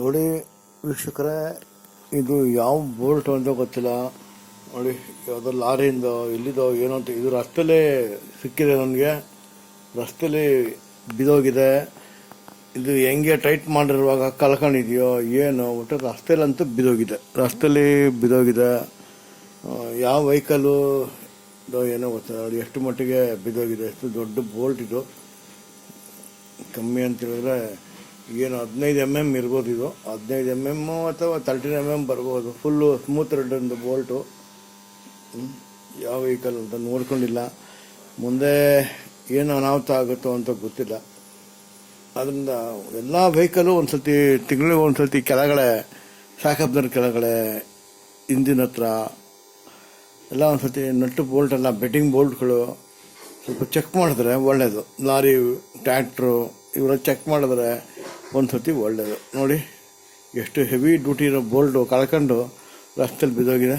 ನೋಡಿ ವೀಕ್ಷಕರೇ, ಇದು ಯಾವ ಬೋಲ್ಟ್ ಅಂತ ಗೊತ್ತಿಲ್ಲ. ನೋಡಿ, ಯಾವುದೋ ಲಾರಿಯಿಂದ ಎಲ್ಲಿದೋ ಏನೋ ಅಂತ. ಇದು ರಸ್ತೆಲೇ ಸಿಕ್ಕಿದೆ ನನಗೆ, ರಸ್ತೆಲಿ ಬಿದೋಗಿದೆ. ಇದು ಹೆಂಗೆ ಟೈಟ್ ಮಾಡಿರುವಾಗ ಕಳ್ಕೊಂಡಿದೆಯೋ ಏನೋ, ಒಟ್ಟು ರಸ್ತೆಲಂತೂ ಬಿದೋಗಿದೆ. ರಸ್ತೆಲಿ ಬಿದೋಗಿದೆ. ಯಾವ ವೆಹಿಕಲ್ಲು ಏನೋ ಗೊತ್ತಿಲ್ಲ. ನೋಡಿ ಎಷ್ಟು ಮಟ್ಟಿಗೆ ಬಿದೋಗಿದೆ. ಎಷ್ಟು ದೊಡ್ಡ ಬೋಲ್ಟ್ ಇದು. ಕಮ್ಮಿ ಅಂತ ಹೇಳಿದ್ರೆ ಏನು 15 mm ಇರ್ಬೋದು. ಇದು 15 mm ಅಥವಾ 13 mm ಬರ್ಬೋದು. Full smooth red Bolt. ಯಾವ ವೆಹಿಕಲ್ ಅಂತ ನೋಡ್ಕೊಂಡಿಲ್ಲ. ಮುಂದೆ ಏನು ಅನಾಹುತ ಆಗುತ್ತೋ ಅಂತ ಗೊತ್ತಿಲ್ಲ. ಅದರಿಂದ ಎಲ್ಲ ವೆಹಿಕಲ್ಲು ಒಂದ್ಸತಿ ತಿಂಗಳಿಗೆ ಒಂದ್ಸತಿ ಕೆಳಗಡೆ ಸಾಕಪ್ನರ್ ಕೆಳಗಡೆ ಇಂಜಿನ್ ಹತ್ರ ಎಲ್ಲ ಒಂದ್ಸತಿ ನಟ್ಟು ಬೋಲ್ಟ್ ಎಲ್ಲ ಬೆಟ್ಟಿಂಗ್ ಬೋಲ್ಟ್ಗಳು ಸ್ವಲ್ಪ ಚೆಕ್ ಮಾಡಿದ್ರೆ ಒಳ್ಳೆಯದು. ಲಾರಿ, ಟ್ರ್ಯಾಕ್ಟ್ರು ಇವೆಲ್ಲ ಚೆಕ್ ಮಾಡಿದ್ರೆ ಒಂದ್ಸತಿ ಒಳ್ಳೆಯದು. ನೋಡಿ ಎಷ್ಟು ಹೆವಿ ಡ್ಯೂಟಿ ಇರೋ ಬೋಲ್ಟು ಕಳ್ಕೊಂಡು ರಸ್ತೆಯಲ್ಲಿ ಬಿದ್ದೋಗಿದೆ.